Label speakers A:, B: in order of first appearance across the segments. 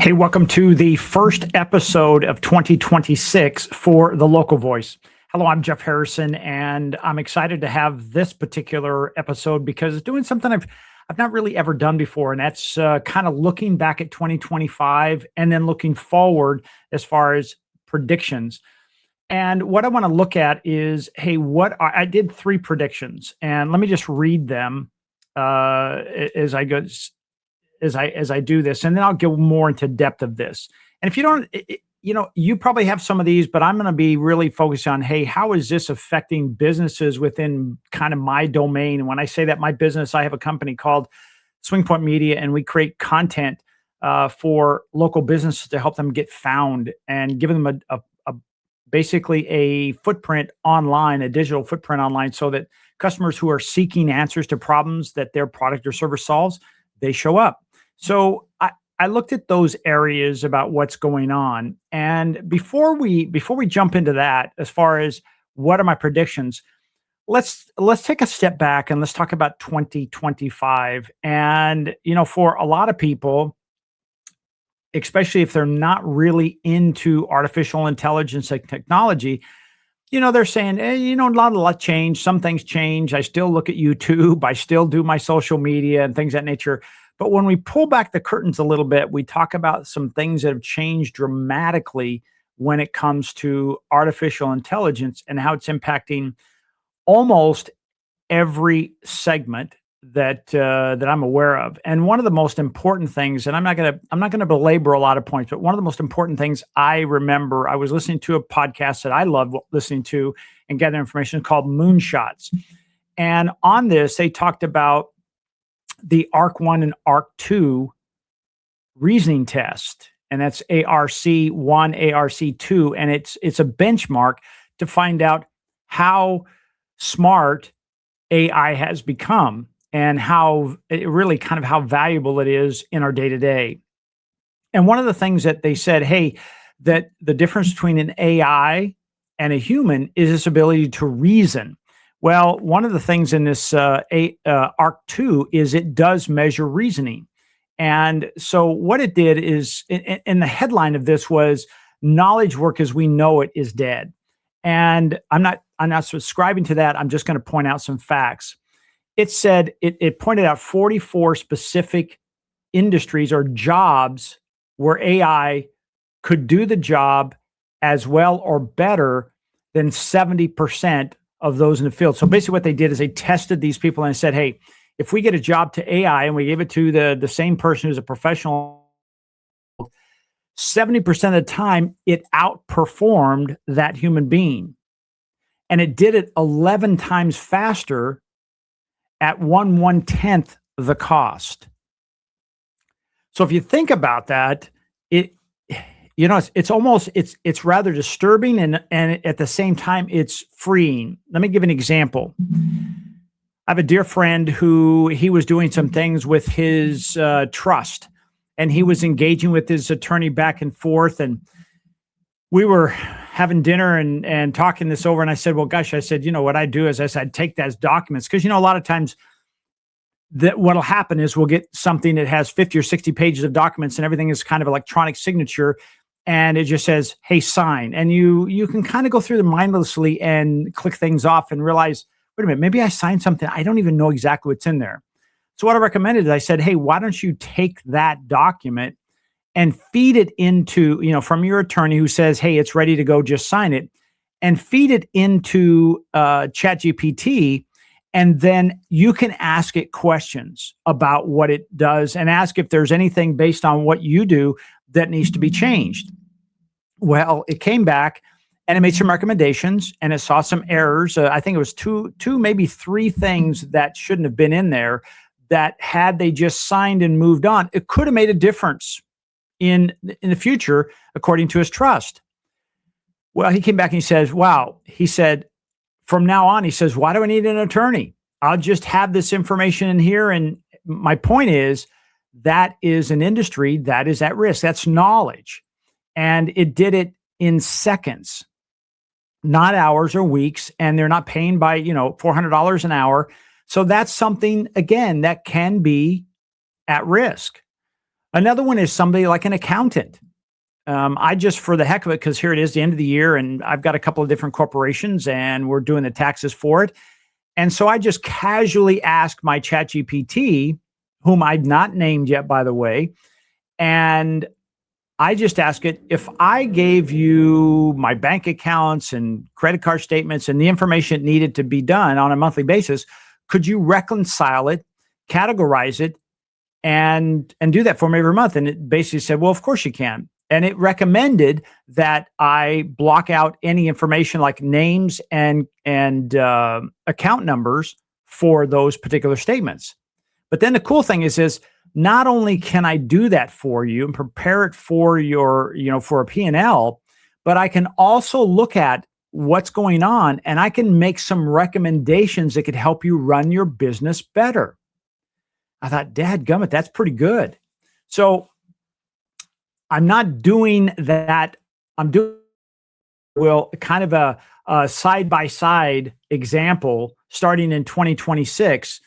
A: Hey, welcome to the first episode of 2026 for The Local Voice. Hello, I'm Jeff Harrison, and I'm excited to have this particular episode because it's doing something I've not really ever done before, and that's kind of looking back at 2025 and then looking forward as far as predictions. And what I want to look at is, hey, I did three predictions, and let me just read them as I go as I do this, and then I'll go more into depth of this. And if you don't, you probably have some of these, but I'm going to be really focused on, hey, how is this affecting businesses within kind of my domain? And when I say that, my business, I have a company called SwingPointMedia, and we create content for local businesses to help them get found and give them a basically a footprint online, a digital footprint online, so that customers who are seeking answers to problems that their product or service solves, they show up. So I looked at those areas about what's going on. And before we jump into that, as far as what are my predictions, let's take a step back and let's talk about 2025. And for a lot of people, especially if they're not really into artificial intelligence and technology, they're saying, hey, a lot changed. Some things change. I still look at YouTube. I still do my social media and things of that nature. But when we pull back the curtains a little bit, we talk about some things that have changed dramatically when it comes to artificial intelligence and how it's impacting almost every segment that I'm aware of. And one of the most important things, and I'm not gonna belabor a lot of points, but one of the most important things I remember, I was listening to a podcast that I love listening to and getting information called Moonshots. And on this, they talked about the ARC1 and ARC2 reasoning test, and that's ARC1, ARC2, and it's a benchmark to find out how smart AI has become and how valuable it is in our day-to-day. And one of the things that they said, hey, that the difference between an AI and a human is its ability to reason. Well, one of the things in this ARC2 is it does measure reasoning. And so what it did is, and the headline of this was, knowledge work as we know it is dead. And I'm not subscribing to that. I'm just going to point out some facts. It said, it pointed out 44 specific industries or jobs where AI could do the job as well or better than 70% of those in the field. So basically what they did is they tested these people and said, hey, if we get a job to AI and we gave it to the same person who's a professional, 70% of the time it outperformed that human being. And it did it 11 times faster at 1/110th the cost. So if you think about that, it's rather disturbing and at the same time it's freeing. Let me give an example. I have a dear friend who he was doing some things with his trust, and he was engaging with his attorney back and forth, and we were having dinner and talking this over, and I said, well, gosh, I said, what I do is I said, I'd take that as documents, because a lot of times that what'll happen is we'll get something that has 50 or 60 pages of documents and everything is kind of electronic signature, and it just says, hey, sign. And you can kind of go through them mindlessly and click things off and realize, wait a minute, maybe I signed something. I don't even know exactly what's in there. So what I recommended is I said, hey, why don't you take that document and feed it into, from your attorney who says, hey, it's ready to go, just sign it, and feed it into ChatGPT. And then you can ask it questions about what it does and ask if there's anything based on what you do that needs to be changed. Well, it came back and it made some recommendations and it saw some errors. I think it was two, maybe three things that shouldn't have been in there that had they just signed and moved on, it could have made a difference in the future, according to his trust. Well, he came back and he says, wow, he said, from now on, he says, why do I need an attorney? I'll just have this information in here. And my point is, that is an industry that is at risk. That's knowledge. And it did it in seconds, not hours or weeks. And they're not paying by, $400 an hour. So that's something, again, that can be at risk. Another one is somebody like an accountant. I just, for the heck of it, because here it is, the end of the year, and I've got a couple of different corporations and we're doing the taxes for it. And so I just casually ask my ChatGPT, whom I've not named yet, by the way, and I just ask it, if I gave you my bank accounts and credit card statements and the information needed to be done on a monthly basis, could you reconcile it, categorize it, and do that for me every month? And it basically said, well, of course you can. And it recommended that I block out any information like names and account numbers for those particular statements. But then the cool thing is not only can I do that for you and prepare it for your, for a P&L, but I can also look at what's going on and I can make some recommendations that could help you run your business better. I thought, dadgummit, that's pretty good. So I'm not doing that. I'm doing, kind of a side-by-side example starting in 2026,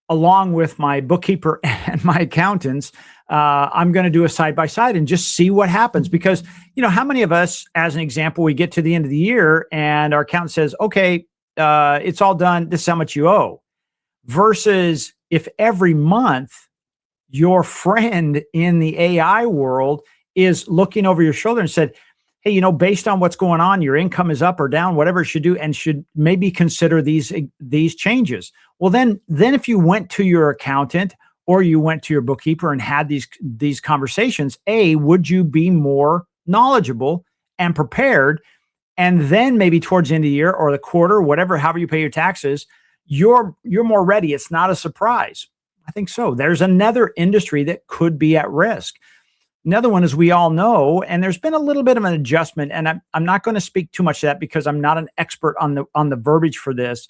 A: along with my bookkeeper and my accountants. I'm going to do a side-by-side and just see what happens. Because, how many of us, as an example, we get to the end of the year and our accountant says, okay, it's all done. This is how much you owe. Versus if every month your friend in the AI world is looking over your shoulder and said, hey, based on what's going on, your income is up or down, whatever it should do, and should maybe consider these changes. Well, then if you went to your accountant or you went to your bookkeeper and had these conversations, would you be more knowledgeable and prepared? And then maybe towards the end of the year or the quarter, whatever, however you pay your taxes, you're more ready. It's not a surprise. I think so. There's another industry that could be at risk. Another one, as we all know, and there's been a little bit of an adjustment, and I'm not going to speak too much to that because I'm not an expert on the verbiage for this.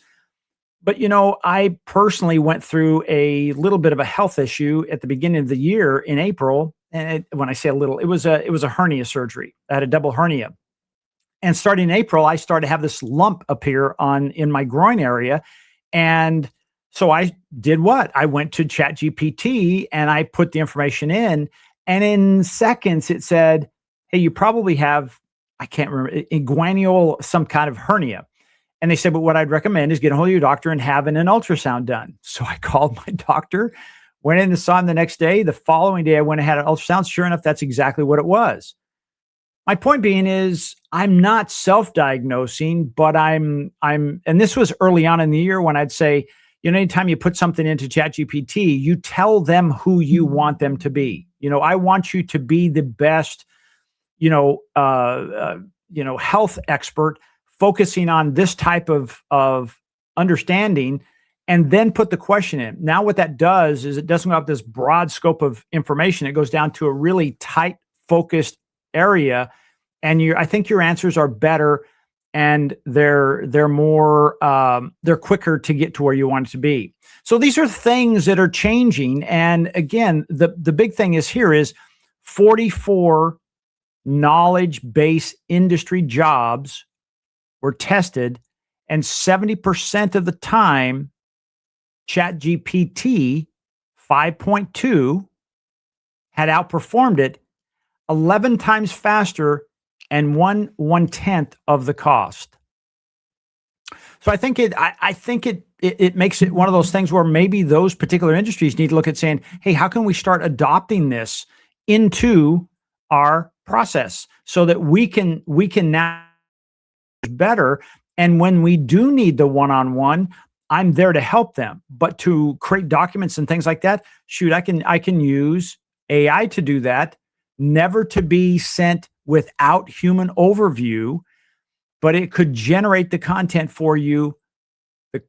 A: But I personally went through a little bit of a health issue at the beginning of the year in April, and when I say a little, it was a hernia surgery. I had a double hernia, and starting in April, I started to have this lump appear in my groin area, and so I did what? I went to ChatGPT and I put the information in. And in seconds, it said, hey, you probably have, I can't remember, inguinal, some kind of hernia. And they said, but what I'd recommend is get a hold of your doctor and having an ultrasound done. So I called my doctor, went in and saw him the next day. The following day, I went and had an ultrasound. Sure enough, that's exactly what it was. My point being is I'm not self-diagnosing, but I'm, and this was early on in the year when I'd say, anytime you put something into ChatGPT, you tell them who you want them to be. I want you to be the best, health expert focusing on this type of understanding, and then put the question in. Now, what that does is it doesn't go up this broad scope of information. It goes down to a really tight, focused area, and I think your answers are better, and they're more they're quicker to get to where you want it to be. So these are things that are changing. And again, the big thing is 44 knowledge-based industry jobs were tested, and 70% of the time, ChatGPT 5.2 had outperformed it 11 times faster and 1/10 of the cost. So I think it makes it one of those things where maybe those particular industries need to look at saying, hey, how can we start adopting this into our process so that we can now better. And when we do need the one-on-one, I'm there to help them. But to create documents and things like that, shoot, I can use AI to do that, never to be sent without human overview, but it could generate the content for you,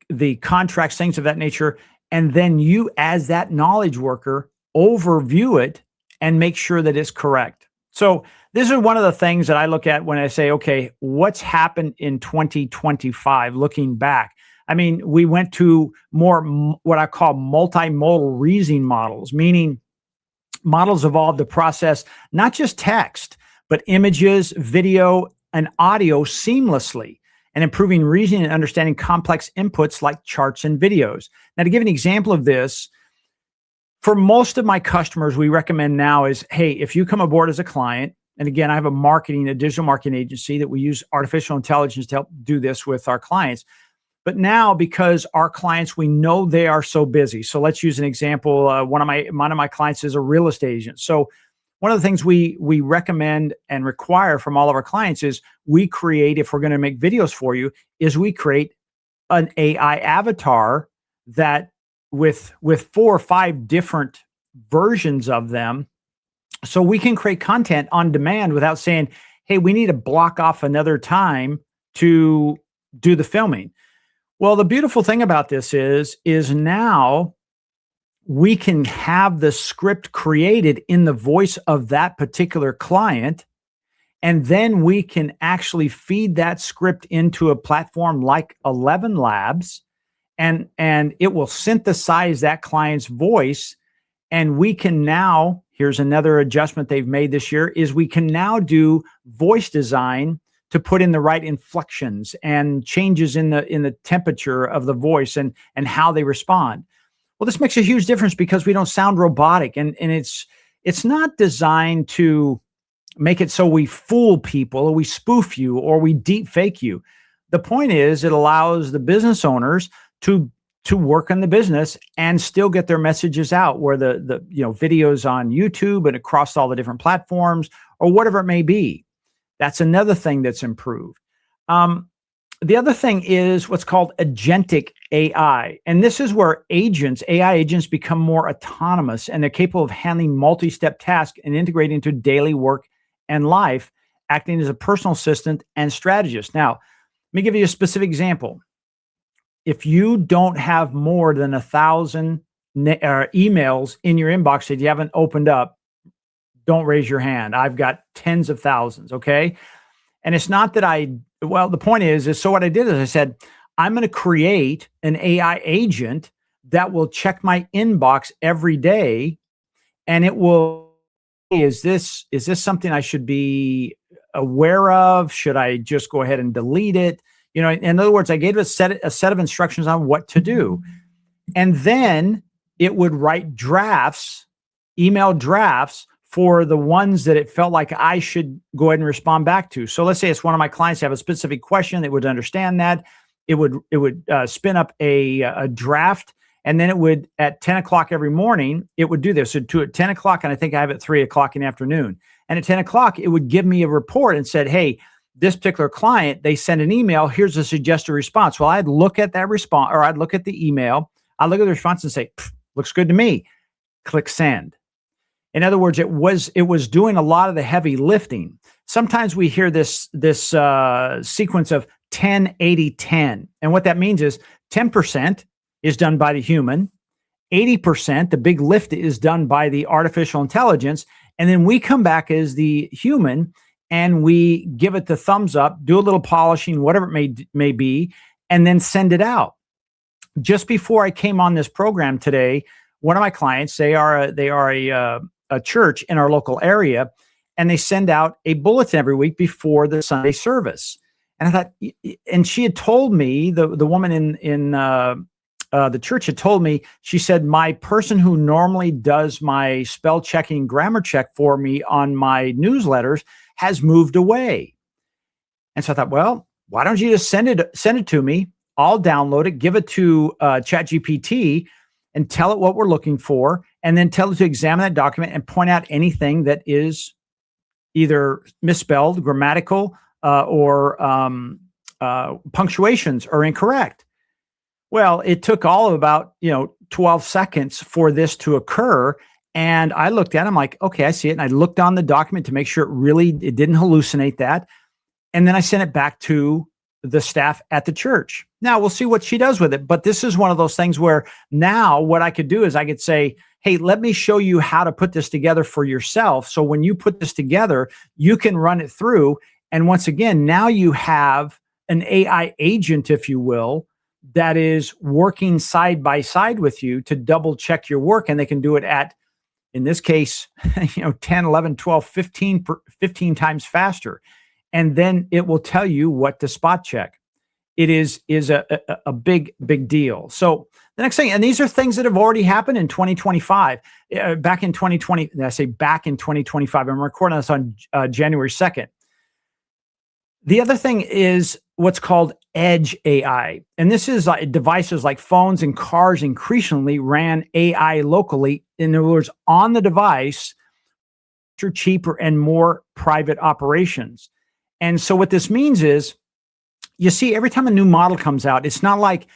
A: the contracts, things of that nature. And then you, as that knowledge worker, overview it and make sure that it's correct. So this is one of the things that I look at when I say, okay, what's happened in 2025, looking back? I mean, we went to more what I call multimodal reasoning models, meaning models evolved to process not just text, but images, video, and audio seamlessly, and improving reasoning and understanding complex inputs like charts and videos. Now, to give an example of this, For most of my customers, we recommend now is, hey, if you come aboard as a client, and again, I have a digital marketing agency that we use artificial intelligence to help do this with our clients. But now, because our clients, we know they are so busy. So let's use an example. One of my clients is a real estate agent. So one of the things we recommend and require from all of our clients is we create, if we're going to make videos for you, is we create an AI avatar that with 4 or 5 different versions of them, so we can create content on demand without saying, hey, we need to block off another time to do the filming. Well, the beautiful thing about this is now we can have the script created in the voice of that particular client, and then we can actually feed that script into a platform like 11 Labs, and it will synthesize that client's voice. And we can now, here's another adjustment they've made this year, is we can now do voice design to put in the right inflections and changes in the temperature of the voice and how they respond. Well, this makes a huge difference because we don't sound robotic, and it's not designed to make it so we fool people or we spoof you or we deep fake you. The point is it allows the business owners to work on the business and still get their messages out, where the videos on YouTube and across all the different platforms or whatever it may be. That's another thing that's improved. The other thing is what's called agentic AI. And this is where AI agents become more autonomous, and they're capable of handling multi-step tasks and integrating into daily work and life, acting as a personal assistant and strategist. Now, let me give you a specific example. If you don't have more than 1,000 emails in your inbox that you haven't opened up, don't raise your hand. I've got tens of thousands, okay? And it's not that the point is so what I did is I said, I'm going to create an AI agent that will check my inbox every day, and it will, is this something I should be aware of? Should I just go ahead and delete it? In other words, I gave it a set of instructions on what to do. And then it would write email drafts for the ones that it felt like I should go ahead and respond back to. So let's say it's one of my clients have a specific question that would understand that. It would spin up a draft, and then it would, at 10 o'clock every morning, it would do this. So at 10 o'clock, and I think I have it 3 o'clock in the afternoon. And at 10 o'clock, it would give me a report and said, hey, this particular client, they sent an email, here's a suggested response. Well, I'd look at that response, or I'd look at the email, I'd look at the response and say, looks good to me. Click send. In other words, it was doing a lot of the heavy lifting. Sometimes we hear this sequence of 10, 80, 10. And what that means is 10% is done by the human, 80%, the big lift, is done by the artificial intelligence. And then we come back as the human and we give it the thumbs up, do a little polishing, whatever it may be, and then send it out. Just before I came on this program today, one of my clients, they are a church in our local area, and they send out a bulletin every week before the Sunday service. And I thought, and she had told me, the woman in the church had told me, she said, my person who normally does my spell checking, grammar check for me on my newsletters has moved away. And so I thought, well, why don't you just send it to me? I'll download it, give it to ChatGPT, and tell it what we're looking for, and then tell it to examine that document and point out anything that is either misspelled, grammatical, or punctuations are incorrect. Well, it took all of about 12 seconds for this to occur. And I looked at it, I'm like, okay, I see it. And I looked on the document to make sure it didn't hallucinate that. And then I sent it back to the staff at the church. Now we'll see what she does with it. But this is one of those things where now what I could do is I could say, hey, let me show you how to put this together for yourself. So when you put this together, you can run it through. And once again, now you have an AI agent, if you will, that is working side by side with you to double check your work. And they can do it at, in this case, 10, 11, 12, 15 times faster. And then it will tell you what to spot check. is a big deal. So the next thing, and these are things that have already happened in 2025. Back in 2020, I say back in 2025. I'm recording this on January 2nd. The other thing is what's called edge AI. And this is devices like phones and cars increasingly ran AI locally. In other words, on the device, cheaper and more private operations. And so what this means is, you see, every time a new model comes out, it's not like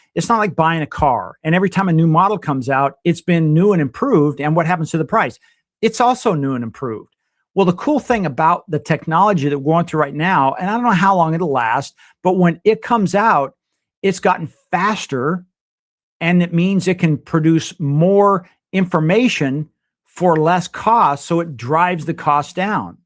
A: buying a car. And every time a new model comes out, it's been new and improved. And what happens to the price? It's also new and improved. Well, the cool thing about the technology that we're going through right now, and I don't know how long it'll last, but when it comes out, it's gotten faster, and it means it can produce more information for less cost, so it drives the cost down.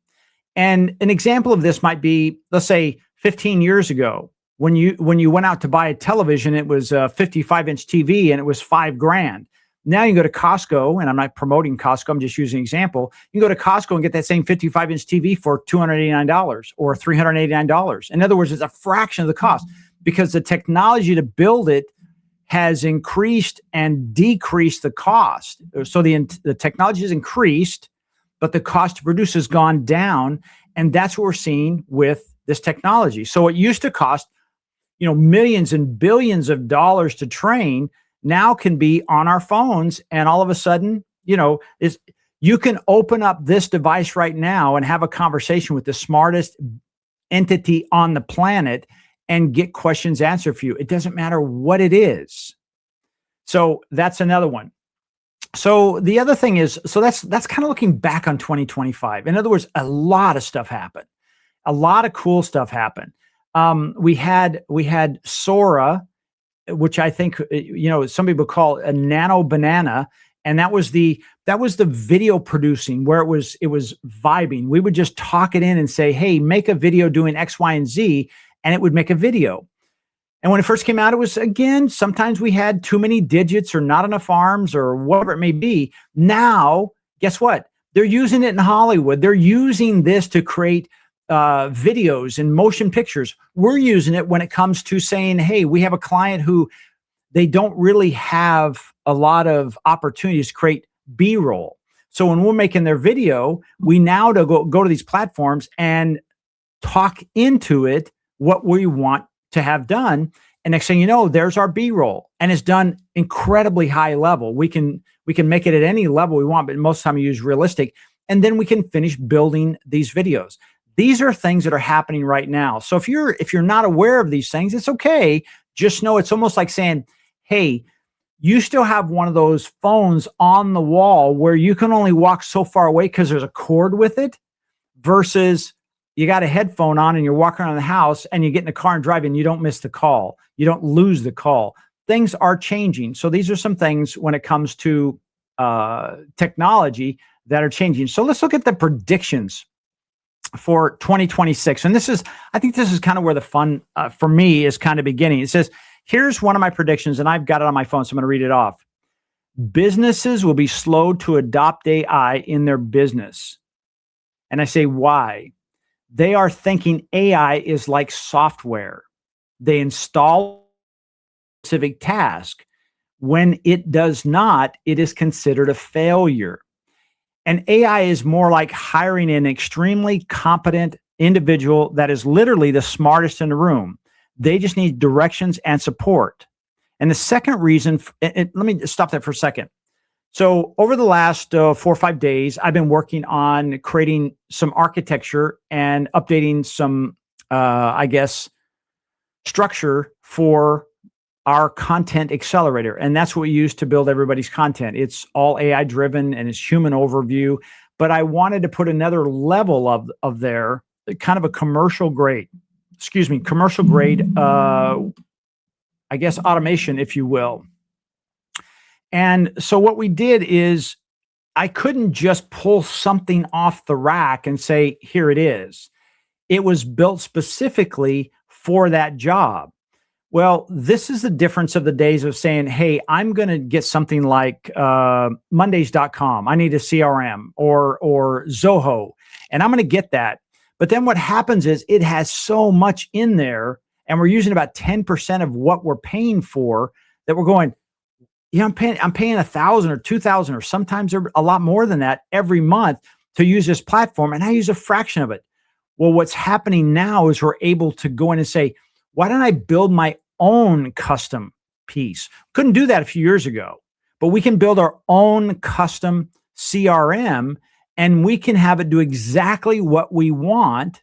A: And an example of this might be, let's say 15 years ago, when you went out to buy a television, it was a 55-inch TV and it was $5,000. Now you can go to Costco, and I'm not promoting Costco, I'm just using an example. You can go to Costco and get that same 55-inch TV for $289 or $389. In other words, it's a fraction of the cost because the technology to build it has increased and decreased the cost. So the technology has increased, but the cost to produce has gone down. And that's what we're seeing with this technology. So it used to cost, millions and billions of dollars to train, now can be on our phones. And all of a sudden, you can open up this device right now and have a conversation with the smartest entity on the planet and get questions answered for you. It doesn't matter what it is. So that's another one. So the other thing is, that's kind of looking back on 2025. In other words, a lot of stuff happened. A lot of cool stuff happened. We had Sora, which I think, some people call a nano banana. And that was the video producing where it was vibing. We would just talk it in and say, hey, make a video doing X, Y, and Z, and it would make a video. And when it first came out, it was, again, sometimes we had too many digits or not enough arms or whatever it may be. Now, guess what? They're using it in Hollywood. They're using this to create videos and motion pictures. We're using it when it comes to saying, hey, we have a client who they don't really have a lot of opportunities to create B-roll. So when we're making their video, we now go to these platforms and talk into it what we want to have done. And next thing you know, there's our B-roll, and it's done incredibly high level. We can make it at any level we want, but most of the time we use realistic, and then we can finish building these videos. These are things that are happening right now. So if you're not aware of these things, it's okay. Just know it's almost like saying, hey, you still have one of those phones on the wall where you can only walk so far away because there's a cord with it, versus you got a headphone on and you're walking around the house and you get in the car and drive and you don't miss the call. You don't lose the call. Things are changing. So these are some things when it comes to technology that are changing. So let's look at the predictions for 2026. And I think this is kind of where the fun for me is kind of beginning. It says, here's one of my predictions, and I've got it on my phone, so I'm going to read it off. Businesses will be slow to adopt AI in their business. And I say, why? They are thinking AI is like software. They install a specific task. When it does not, it is considered a failure. And AI is more like hiring an extremely competent individual that is literally the smartest in the room. They just need directions and support. And the second reason, let me stop that for a second. So over the last 4 or 5 days, I've been working on creating some architecture and updating some, structure for our content accelerator. And that's what we use to build everybody's content. It's all AI driven and it's human overview. But I wanted to put another level of their kind of a commercial grade, automation, if you will. And so what we did is I couldn't just pull something off the rack and say, here it is. It was built specifically for that job. Well, this is the difference of the days of saying, hey, I'm going to get something like Mondays.com. I need a CRM or Zoho, and I'm going to get that. But then what happens is it has so much in there, and we're using about 10% of what we're paying for, that we're going, I'm paying 1,000 or 2,000 or sometimes a lot more than that every month to use this platform, and I use a fraction of it. Well, what's happening now is we're able to go in and say, why don't I build my own custom piece? Couldn't do that a few years ago, but we can build our own custom CRM, and we can have it do exactly what we want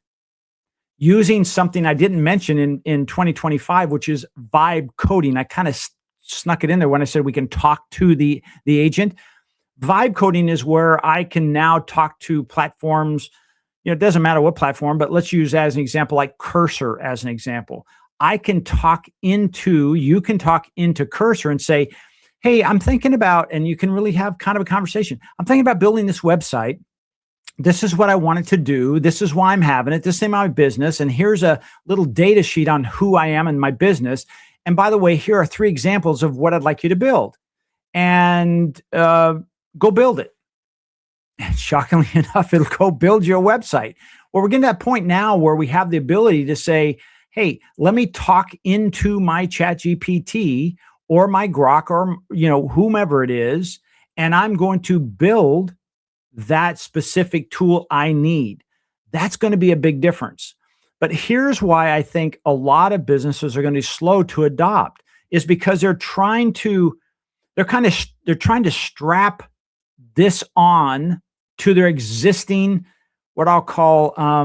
A: using something I didn't mention in 2025, which is vibe coding. I kind of snuck it in there when I said we can talk to the agent. Vibe coding is where I can now talk to platforms. It doesn't matter what platform, but let's use as an example, like Cursor as an example. You can talk into Cursor and say, hey, I'm thinking about, and you can really have kind of a conversation. I'm thinking about building this website. This is what I wanted to do. This is why I'm having it. This is my business. And here's a little data sheet on who I am and my business. And by the way, here are 3 examples of what I'd like you to build. And go build it. And shockingly enough, it'll go build your website. Well, we're getting to that point now where we have the ability to say, hey, let me talk into my ChatGPT or my Grok or whomever it is, and I'm going to build that specific tool I need. That's going to be a big difference. But here's why I think a lot of businesses are going to be slow to adopt, is because they're trying to strap this on to their existing, what I'll call, I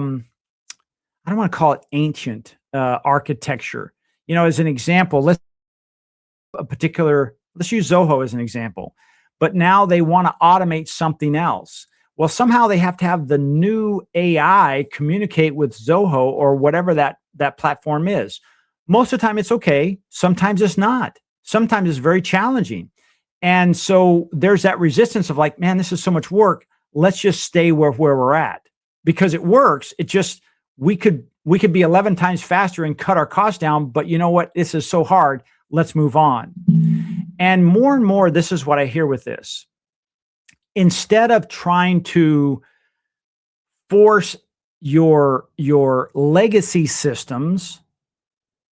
A: don't want to call it ancient architecture. As an example, let's use Zoho as an example. But now they want to automate something else. Well, somehow they have to have the new AI communicate with Zoho or whatever that platform is. Most of the time it's okay. Sometimes it's not. Sometimes it's very challenging. And so there's that resistance of like, man, this is so much work. Let's just stay where we're at, because it works. It just, we could be 11 times faster and cut our costs down. But you know what? This is so hard. Let's move on. And more, this is what I hear with this. Instead of trying to force your legacy systems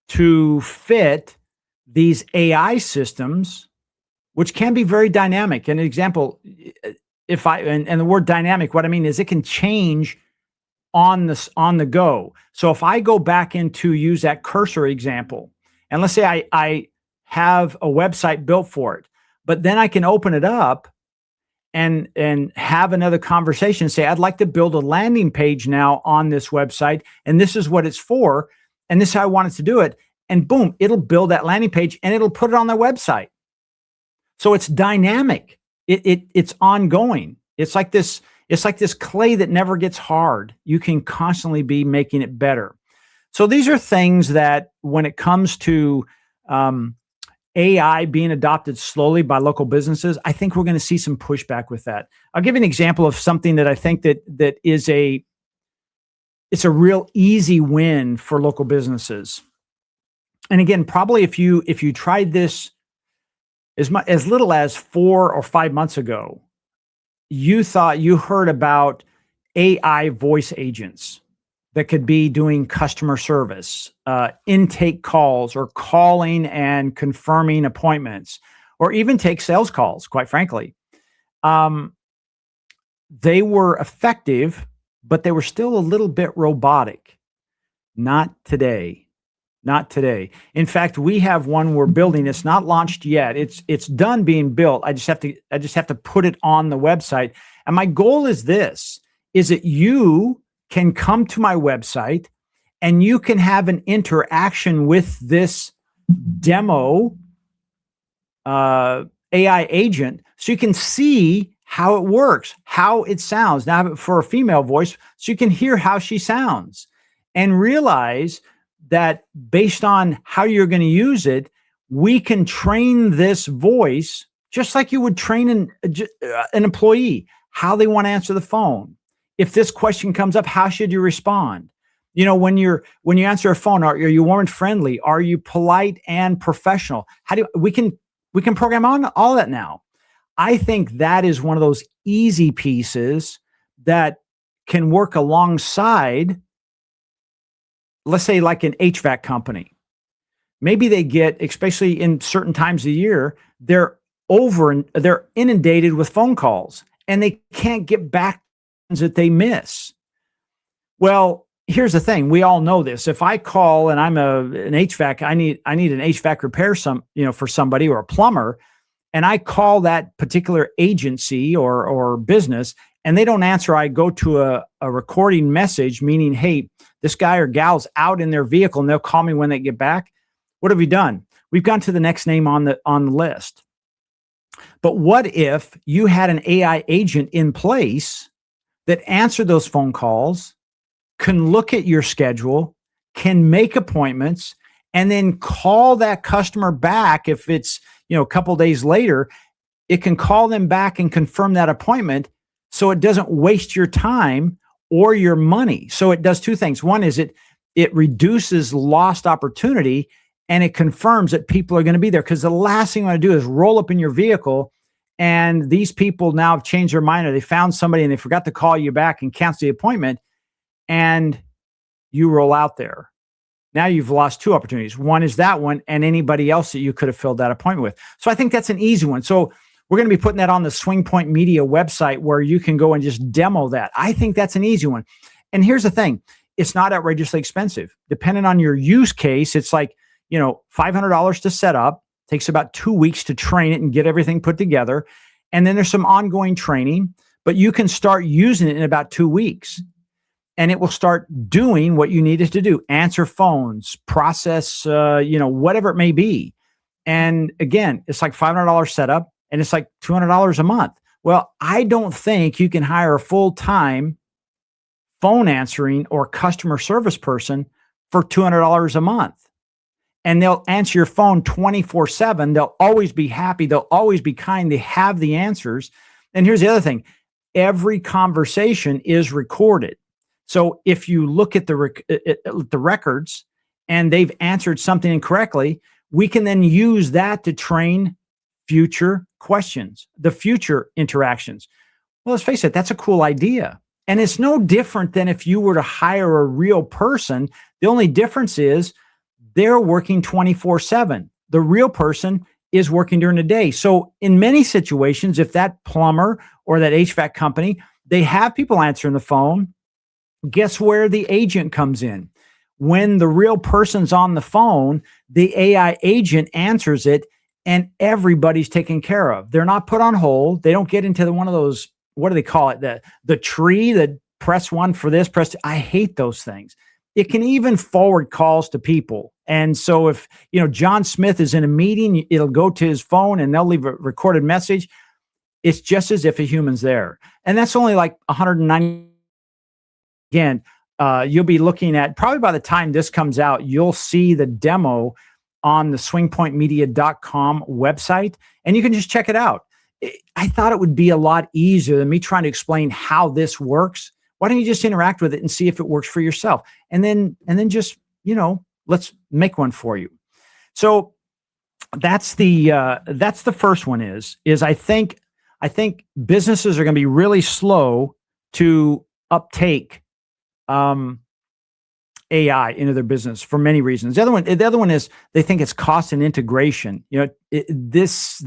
A: to fit these AI systems, which can be very dynamic. An example, and the word dynamic, what I mean is it can change on the go. So if I go back into use that Cursor example, and let's say I have a website built for it, but then I can open it up and have another conversation and say, I'd like to build a landing page now on this website, and this is what it's for, and this is how I want it to do it. And boom, it'll build that landing page and it'll put it on their website. So it's dynamic. It's ongoing. It's like this clay that never gets hard. You can constantly be making it better. So these are things that when it comes to AI being adopted slowly by local businesses, I think we're going to see some pushback with that. I'll give you an example of something that I think that is it's a real easy win for local businesses. And again, probably if you tried this as little as 4 or 5 months ago, you thought you heard about AI voice agents that could be doing customer service, intake calls, or calling and confirming appointments, or even take sales calls, quite frankly. They were effective, but they were still a little bit robotic. Not today. Not today. In fact, we have one we're building. It's not launched yet. It's done being built. I just have to put it on the website. And my goal is this: is that you can come to my website and you can have an interaction with this demo AI agent, so you can see how it works, how it sounds. Now, for a female voice, so you can hear how she sounds and realize that based on how you're going to use it, we can train this voice just like you would train an employee, how they want to answer the phone. If this question comes up, how should you respond? When you answer a phone, are you warm and friendly? Are you polite and professional? We can program on all that now. I think that is one of those easy pieces that can work alongside, let's say, like an HVAC company. maybe they get, especially in certain times of the year, they're inundated with phone calls and they can't get back that they miss. Well, here's the thing. We all know this. If I call and I'm an HVAC, I need an HVAC repair for somebody or a plumber, and I call that particular agency or business and they don't answer, I go to a recording message, meaning, hey, this guy or gal's out in their vehicle and they'll call me when they get back. What have we done? We've gone to the next name on the list. But what if you had an AI agent in place that answered those phone calls, can look at your schedule, can make appointments, and then call that customer back if it's, a couple of days later, it can call them back and confirm that appointment so it doesn't waste your time or your money. So it does two things. One is it reduces lost opportunity and it confirms that people are going to be there, because the last thing you want to do is roll up in your vehicle and these people now have changed their mind or they found somebody and they forgot to call you back and cancel the appointment, and you roll out there. Now you've lost two opportunities. One is that one and anybody else that you could have filled that appointment with. So I think that's an easy one. So we're going to be putting that on the SwingPointMedia website where you can go and just demo that. I think that's an easy one. And here's the thing. It's not outrageously expensive. Depending on your use case, it's like, $500 to set up. Takes about 2 weeks to train it and get everything put together. And then there's some ongoing training, but you can start using it in about 2 weeks. And it will start doing what you need it to do. Answer phones, process, whatever it may be. And again, it's like $500 setup and it's like $200 a month. Well, I don't think you can hire a full-time phone answering or customer service person for $200 a month. And they'll answer your phone 24/7. They'll always be happy. They'll always be kind. They have the answers. And here's the other thing. Every conversation is recorded. So if you look at the records and they've answered something incorrectly, we can then use that to train future questions, the future interactions. Well, let's face it, that's a cool idea. And it's no different than if you were to hire a real person. The only difference is they're working 24/7. The real person is working during the day. So in many situations, if that plumber or that HVAC company, they have people answering the phone, guess where the agent comes in? When the real person's on the phone, the AI agent answers it and everybody's taken care of. They're not put on hold. They don't get into one of those, what do they call it? The tree that press one for this, I hate those things. It can even forward calls to people. And so if, John Smith is in a meeting, it'll go to his phone and they'll leave a recorded message. It's just as if a human's there. And that's only like 190. Again, you'll be looking at, probably by the time this comes out, you'll see the demo on the swingpointmedia.com website, and you can just check it out. I thought it would be a lot easier than me trying to explain how this works. Why don't you just interact with it and see if it works for yourself? And then just, let's make one for you. So that's the first one is I think businesses are going to be really slow to uptake AI into their business for many reasons. The other one is they think it's cost and integration. This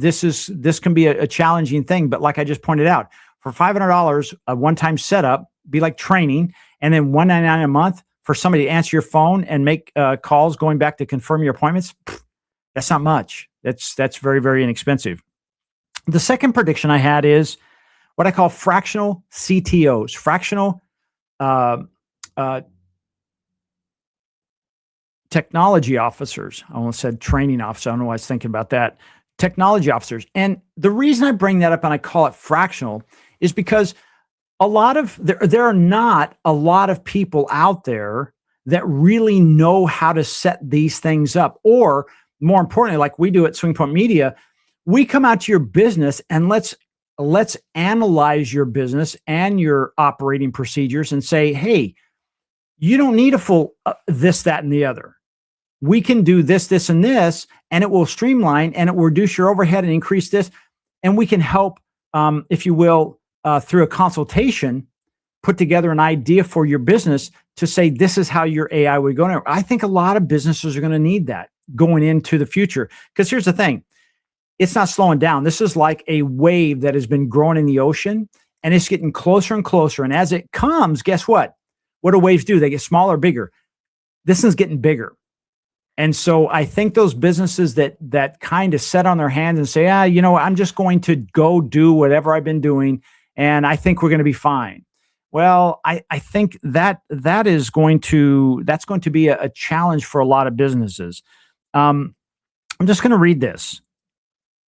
A: can be a challenging thing, but like I just pointed out, for $500, a one-time setup, be like training, and then $199 a month for somebody to answer your phone and make calls going back to confirm your appointments. That's not much. That's very, very inexpensive. The second prediction I had is what I call fractional CTOs, fractional technology officers. I almost said training officer. I don't know why I was thinking about that. Technology officers. And the reason I bring that up and I call it fractional is because there are not a lot of people out there that really know how to set these things up. Or more importantly, like we do at SwingPoint Media, we come out to your business and let's analyze your business and your operating procedures and say, hey, you don't need a full this, that, and the other. We can do this, and this, and it will streamline and it will reduce your overhead and increase this. And we can help, if you will, through a consultation, put together an idea for your business to say, this is how your AI would go. I think a lot of businesses are going to need that. going into the future. Because here's the thing, it's not slowing down. This is like a wave that has been growing in the ocean, and it's getting closer and closer. And as it comes, guess what? What do waves do? They get smaller, bigger. This is getting bigger. And so I think those businesses that kind of sit on their hands and say, I'm just going to go do whatever I've been doing, and I think we're going to be fine. Well, I think that's going to be a challenge for a lot of businesses. I'm just going to read this.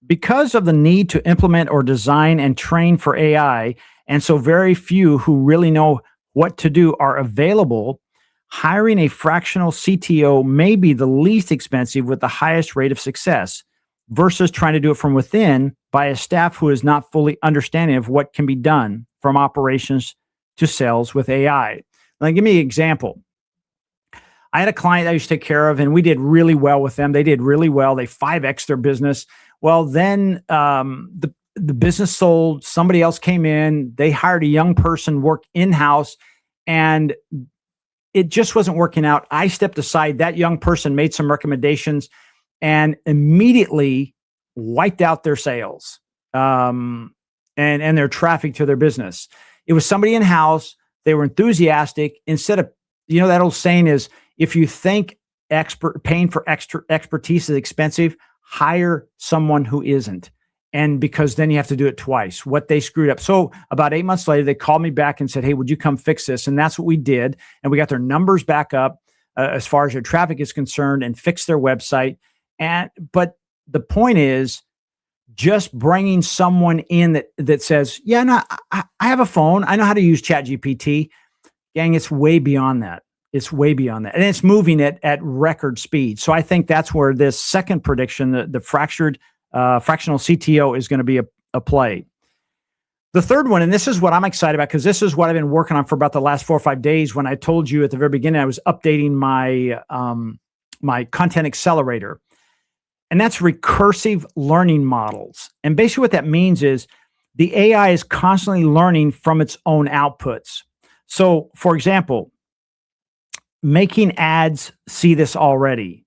A: Because of the need to implement or design and train for AI, and so very few who really know what to do are available, hiring a fractional CTO may be the least expensive with the highest rate of success versus trying to do it from within by a staff who is not fully understanding of what can be done from operations to sales with AI. Now, give me an example. I had a client I used to take care of, and we did really well with them. They did really well. They 5X'd their business. Well, then the business sold. Somebody else came in. They hired a young person, work in-house, and it just wasn't working out. I stepped aside. That young person made some recommendations and immediately wiped out their sales and their traffic to their business. It was somebody in-house. They were enthusiastic. Instead of, that old saying is, if you think paying for extra expertise is expensive, hire someone who isn't. And because then you have to do it twice. What they screwed up. So about 8 months later, they called me back and said, hey, would you come fix this? And that's what we did. And we got their numbers back up as far as their traffic is concerned and fixed their website. But the point is just bringing someone in that says, I have a phone. I know how to use ChatGPT. Gang, it's way beyond that. It's way beyond that. And it's moving at record speed. So I think that's where this second prediction, the fractional CTO, is going to be a play. The third one, and this is what I'm excited about because this is what I've been working on for about the last 4 or 5 days. When I told you at the very beginning, I was updating my my content accelerator, and that's recursive learning models. And basically what that means is the AI is constantly learning from its own outputs. So for example, making ads see this already.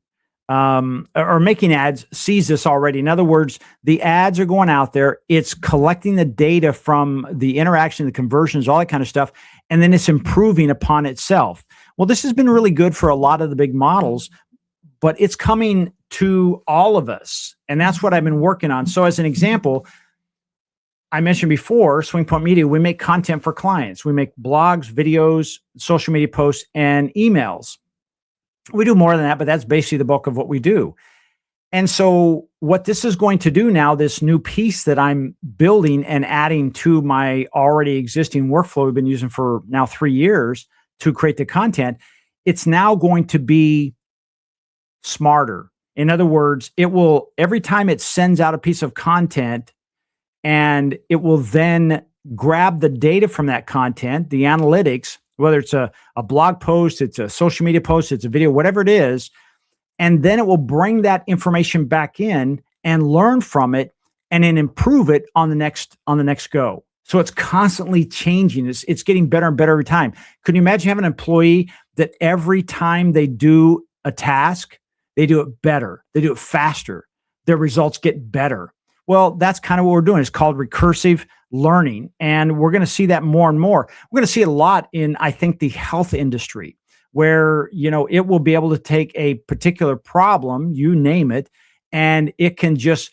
A: Or making ads sees this already. In other words, the ads are going out there. It's collecting the data from the interaction, the conversions, all that kind of stuff, and then it's improving upon itself. Well, this has been really good for a lot of the big models, but it's coming to all of us, and that's what I've been working on. So as an example, I mentioned before, SwingPointMedia, we make content for clients. We make blogs, videos, social media posts, and emails. We do more than that, but that's basically the bulk of what we do. And so what this is going to do now, this new piece that I'm building and adding to my already existing workflow we've been using for now 3 years to create the content, it's now going to be smarter. In other words, it will, every time it sends out a piece of content, and it will then grab the data from that content, the analytics, whether it's a blog post, it's a social media post, it's a video, whatever it is, and then it will bring that information back in and learn from it and then improve it on the next go. So it's constantly changing. It's getting better and better every time. Could you imagine having an employee that every time they do a task, they do it better, they do it faster, their results get better? Well, that's kind of what we're doing. It's called recursive learning. And we're going to see that more and more. We're going to see it a lot in, I think, the health industry, where, it will be able to take a particular problem, you name it, and it can just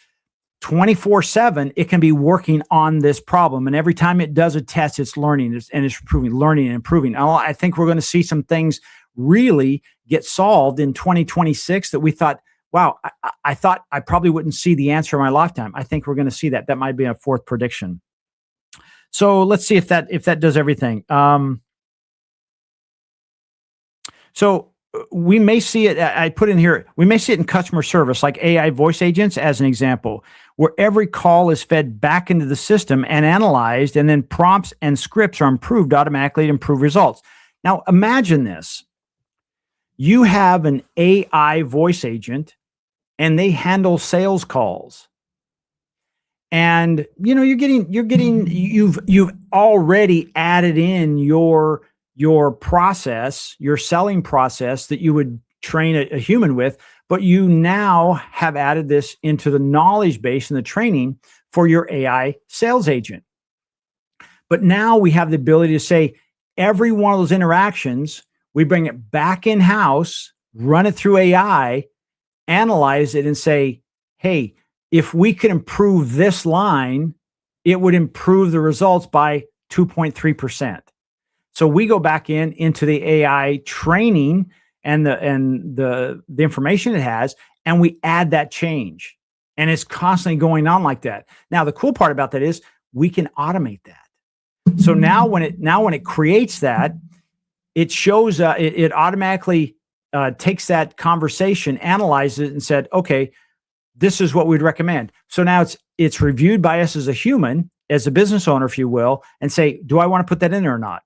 A: 24/7, it can be working on this problem. And every time it does a test, it's learning and it's improving, learning and improving. I think we're going to see some things really get solved in 2026 that we thought, wow, I thought I probably wouldn't see the answer in my lifetime. I think we're going to see that. That might be a fourth prediction. So let's see if that does everything. So we may see it. I put in here. We may see it in customer service, like AI voice agents, as an example, where every call is fed back into the system and analyzed, and then prompts and scripts are improved automatically to improve results. Now, imagine this: you have an AI voice agent, and they handle sales calls. And you've already added in your process, your selling process that you would train a human with, but you now have added this into the knowledge base and the training for your AI sales agent. But now we have the ability to say every one of those interactions, we bring it back in house, run it through AI, analyze it, and say, hey, if we could improve this line, it would improve the results by 2.3%. So we go back into the AI training and the information it has, and we add that change. And it's constantly going on like that. Now, the cool part about that is we can automate that. So now when it creates that, it shows it automatically takes that conversation, analyzes it, and said, okay, this is what we'd recommend. So now it's reviewed by us as a human, as a business owner, if you will, and say, do I want to put that in there or not?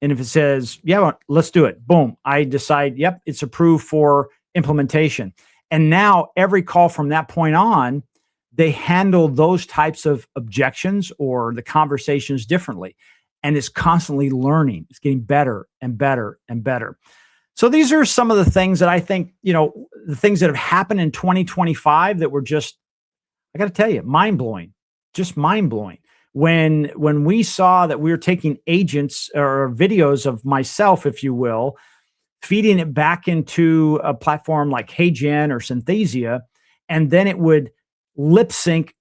A: And if it says, yeah, well, let's do it. Boom. I decide, yep, it's approved for implementation. And now every call from that point on, they handle those types of objections or the conversations differently. And it's constantly learning. It's getting better and better and better. So these are some of the things that I think, the things that have happened in 2025 that were just, I got to tell you, mind-blowing, just mind-blowing. When we saw that we were taking agents or videos of myself, if you will, feeding it back into a platform like HeyGen or Synthesia, and then it would lip sync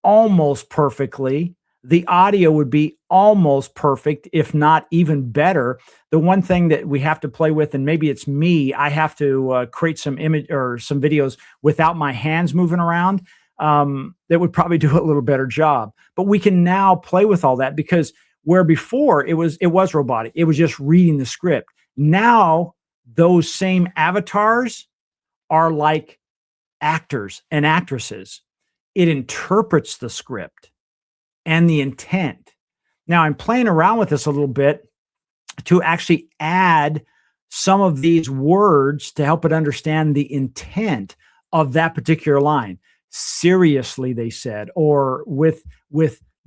A: almost perfectly. The audio would be almost perfect, if not even better. The one thing that we have to play with, and maybe it's me, I have to create some image or some videos without my hands moving around. That would probably do a little better job. But we can now play with all that, because where before it was robotic, it was just reading the script. Now those same avatars are like actors and actresses. It interprets the script and the intent. Now I'm playing around with this a little bit to actually add some of these words to help it understand the intent of that particular line. Seriously, they said, or with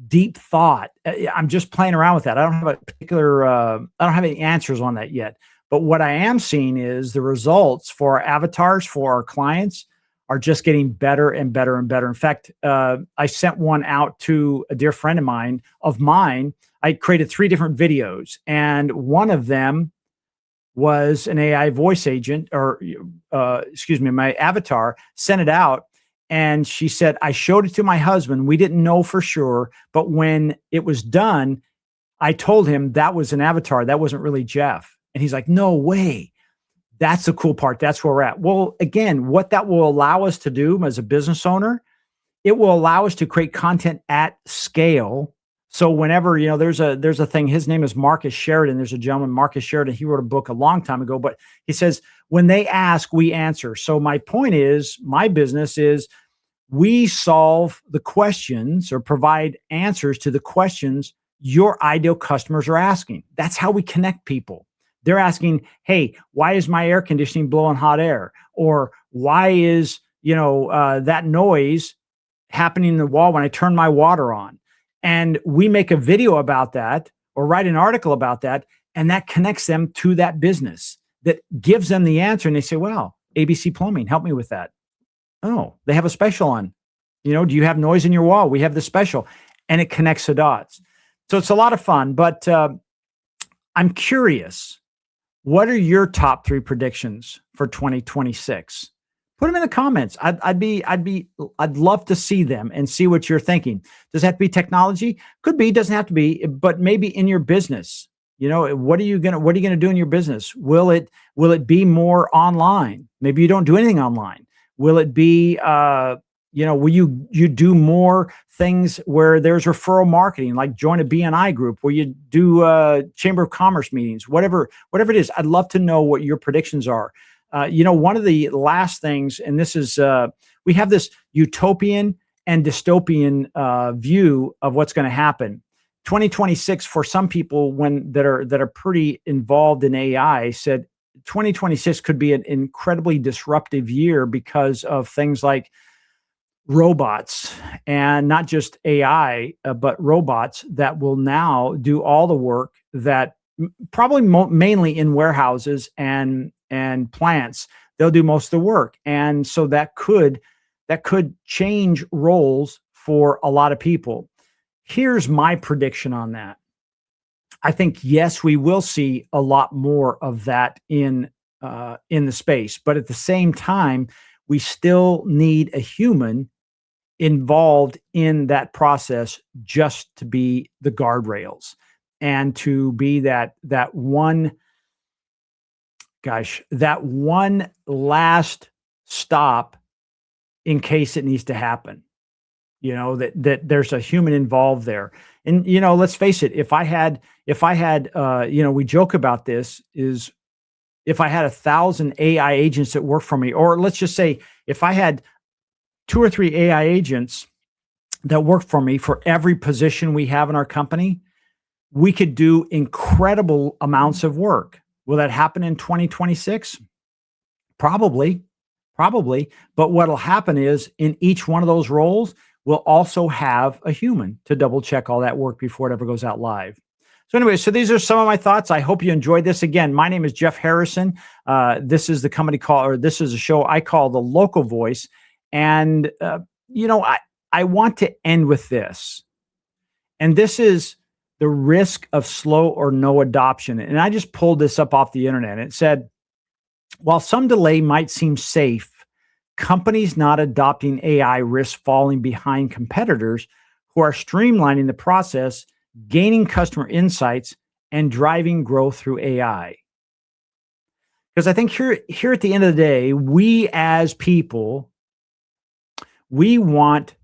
A: deep thought. I'm just playing around with that. I don't have a particular, I don't have any answers on that yet. But what I am seeing is the results for our avatars, for our clients, are just getting better and better and better. In fact, I sent one out to a dear friend of mine. I created 3 different videos, and one of them was an AI voice agent, or my avatar sent it out. And she said, I showed it to my husband. We didn't know for sure. But when it was done, I told him that was an avatar. That wasn't really Jeff. And he's like, no way. That's the cool part. That's where we're at. Well, again, what that will allow us to do as a business owner, it will allow us to create content at scale. So whenever, there's a thing, his name is Marcus Sheridan. There's a gentleman, Marcus Sheridan. He wrote a book a long time ago, but he says, when they ask, we answer. So my point is, my business is, we solve the questions or provide answers to the questions your ideal customers are asking. That's how we connect people. They're asking, hey, why is my air conditioning blowing hot air? Or why is, that noise happening in the wall when I turn my water on? And we make a video about that or write an article about that, and that connects them to that business that gives them the answer. And they say, well, ABC Plumbing, help me with that. Oh, they have a special on. Do you have noise in your wall? We have the special. And it connects the dots. So it's a lot of fun. But I'm curious, what are your top 3 predictions for 2026? Put them in the comments. I'd love to see them and see what you're thinking. Does it have to be technology? Could be, doesn't have to be, but maybe in your business. What are you gonna do in your business? Will it be more online? Maybe you don't do anything online. Will it be will you do more things where there's referral marketing, like join a BNI group, where you do Chamber of Commerce meetings, whatever it is. I'd love to know what your predictions are. One of the last things, and this is, we have this utopian and dystopian view of what's going to happen. 2026, for some people that are pretty involved in AI, said 2026 could be an incredibly disruptive year because of things like robots, and not just AI, but robots that will now do all the work that probably mainly in warehouses and plants they'll do most of the work. And so that could change roles for a lot of people. Here's my prediction on that. I think, yes, we will see a lot more of that in the space, but at the same time, we still need a human involved in that process just to be the guardrails and to be that one, that one last stop in case it needs to happen. That there's a human involved there. And let's face it, we joke about this, is if I had 1,000 AI agents that work for me, or let's just say if I had 2 or 3 AI agents that work for me for every position we have in our company, we could do incredible amounts of work. Will that happen in 2026? Probably. But what'll happen is, in each one of those roles, we'll also have a human to double check all that work before it ever goes out live. So anyway, these are some of my thoughts. I hope you enjoyed this. Again, my name is Jeff Harrison. This is this is a show I call The Local Voice. And, I want to end with this. And this is the risk of slow or no adoption. And I just pulled this up off the internet. It said, while some delay might seem safe, companies not adopting AI risk falling behind competitors who are streamlining the process, gaining customer insights, and driving growth through AI. Because I think here at the end of the day, we as people, we want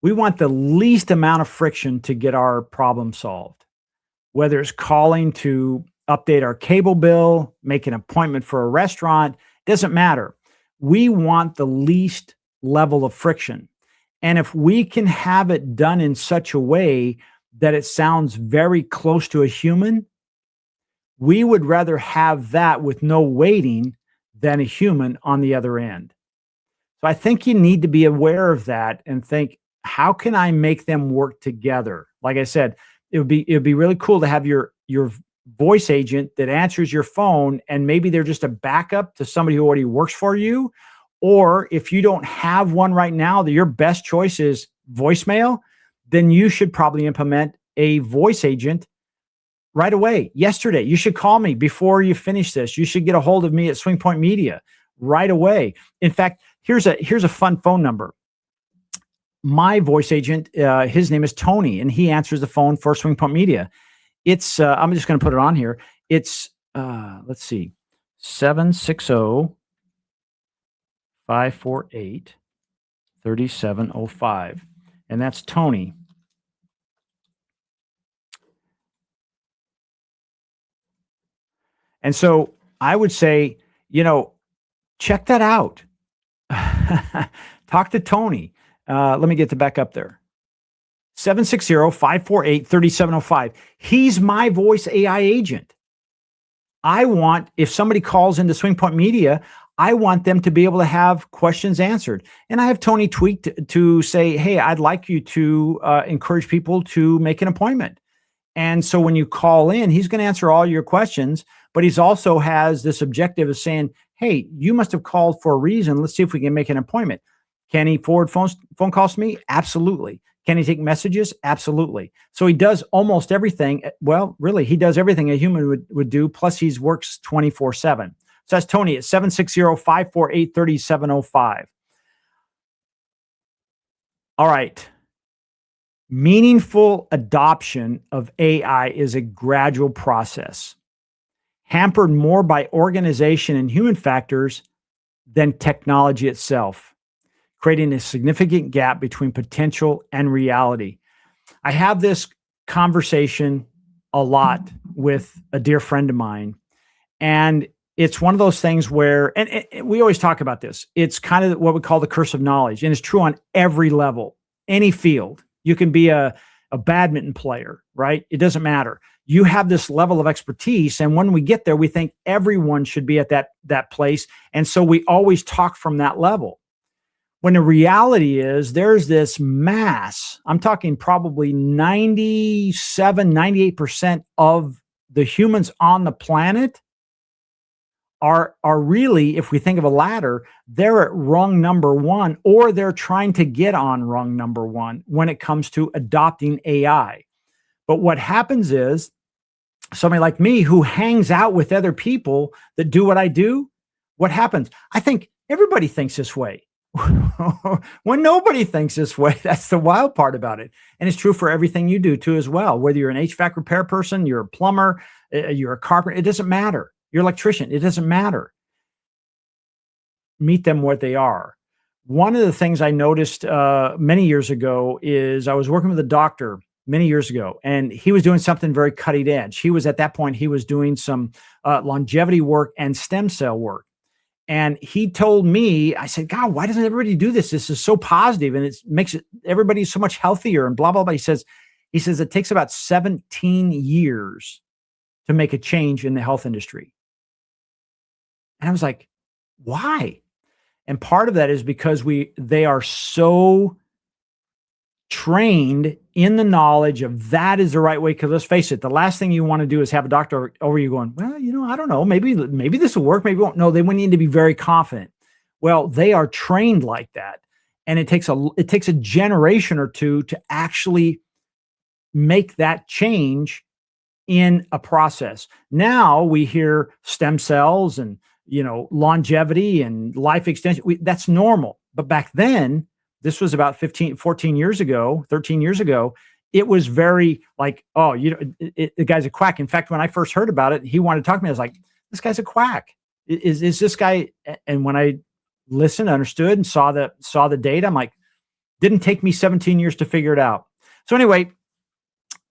A: the least amount of friction to get our problem solved. Whether it's calling to update our cable bill, make an appointment for a restaurant, doesn't matter. We want the least level of friction. And if we can have it done in such a way that it sounds very close to a human, we would rather have that with no waiting than a human on the other end. So I think you need to be aware of that and think, how can I make them work together? Like I said, it would be really cool to have your voice agent that answers your phone, and maybe they're just a backup to somebody who already works for you. Or if you don't have one right now, your best choice is voicemail, then you should probably implement a voice agent right away. Yesterday, you should call me before you finish this. You should get a hold of me at SwingPointMedia right away. In fact, here's a fun phone number. My voice agent, his name is Tony, and he answers the phone for SwingPointMedia. It's, I'm just going to put it on here. It's, let's see, 760-548-3705. And that's Tony. And so I would say, check that out. Talk to Tony. Let me get the back up there. 760-548-3705. He's my voice AI agent. If somebody calls into SwingPointMedia, I want them to be able to have questions answered. And I have Tony tweaked to say, hey, I'd like you to encourage people to make an appointment. And so when you call in, he's going to answer all your questions, but he's also has this objective of saying, hey, you must have called for a reason. Let's see if we can make an appointment. Can he forward phone calls to me? Absolutely. Can he take messages? Absolutely. So he does almost everything. Well, really, he does everything a human would do, plus he works 24/7. So that's Tony at 760-548-3705. All right. Meaningful adoption of AI is a gradual process, hampered more by organization and human factors than technology itself, creating a significant gap between potential and reality. I have this conversation a lot with a dear friend of mine, and it's one of those things where, and we always talk about this, it's kind of what we call the curse of knowledge, and it's true on every level, any field. You can be a badminton player, right? It doesn't matter. You have this level of expertise, and when we get there, we think everyone should be at that place, and so we always talk from that level. When the reality is there's this mass, I'm talking probably 97, 98% of the humans on the planet are really, if we think of a ladder, they're at rung number one, or they're trying to get on rung number one when it comes to adopting AI. But what happens is somebody like me who hangs out with other people that do what I do, what happens? I think everybody thinks this way. When nobody thinks this way, that's the wild part about it. And it's true for everything you do too as well. Whether you're an HVAC repair person, you're a plumber, you're a carpenter, it doesn't matter. You're an electrician, it doesn't matter. Meet them where they are. One of the things I noticed many years ago is I was working with a doctor many years ago, and he was doing something very cutting edge. He was, at that point, he was doing some longevity work and stem cell work. And he told me, I said, God, why doesn't everybody do this? This is so positive, and it makes it everybody so much healthier and blah, blah, blah. He says it takes about 17 years to make a change in the health industry. And I was like, why? And part of that is because they are so trained in the knowledge of that is the right way. Because let's face it, the last thing you want to do is have a doctor over you going, well, I don't know, maybe this will work, maybe it won't. No, they need to be very confident. Well, they are trained like that, and it takes a generation or two to actually make that change in a process. Now we hear stem cells and longevity and life extension. That's normal, but back then, this was about 13 years ago. It was very like, oh, the guy's a quack. In fact, when I first heard about it, he wanted to talk to me. I was like, this guy's a quack. Is this guy? And when I listened, understood, and saw the data, I'm like, didn't take me 17 years to figure it out. So anyway,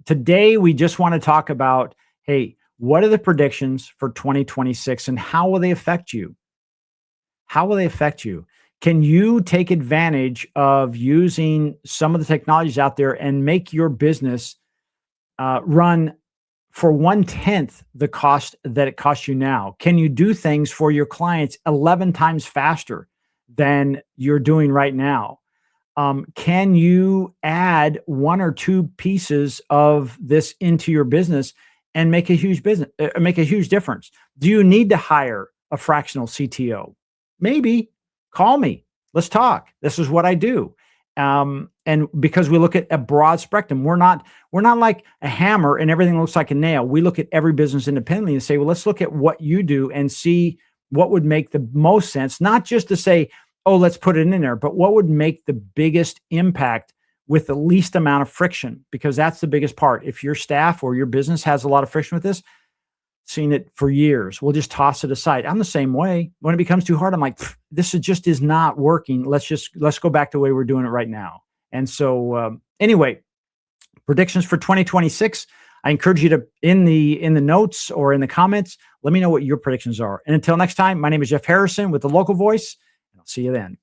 A: today we just want to talk about, hey, what are the predictions for 2026 and how will they affect you? How will they affect you? Can you take advantage of using some of the technologies out there and make your business run for 1/10 the cost that it costs you now? Can you do things for your clients 11 times faster than you're doing right now? Can you add one or two pieces of this into your business and make a huge difference? Do you need to hire a fractional CTO? Maybe. Call me. Let's talk. This is what I do. And because we look at a broad spectrum, we're not like a hammer and everything looks like a nail. We look at every business independently and say, well, let's look at what you do and see what would make the most sense. Not just to say, oh, let's put it in there, but what would make the biggest impact with the least amount of friction? Because that's the biggest part. If your staff or your business has a lot of friction with this, seen it for years, we'll just toss it aside. I'm the same way. When it becomes too hard, I'm like, this just is not working. Let's go back to the way we're doing it right now. And so anyway, predictions for 2026. I encourage you to, in the notes or in the comments, let me know what your predictions are. And until next time, my name is Jeff Harrison with The Local Voice, and I'll see you then.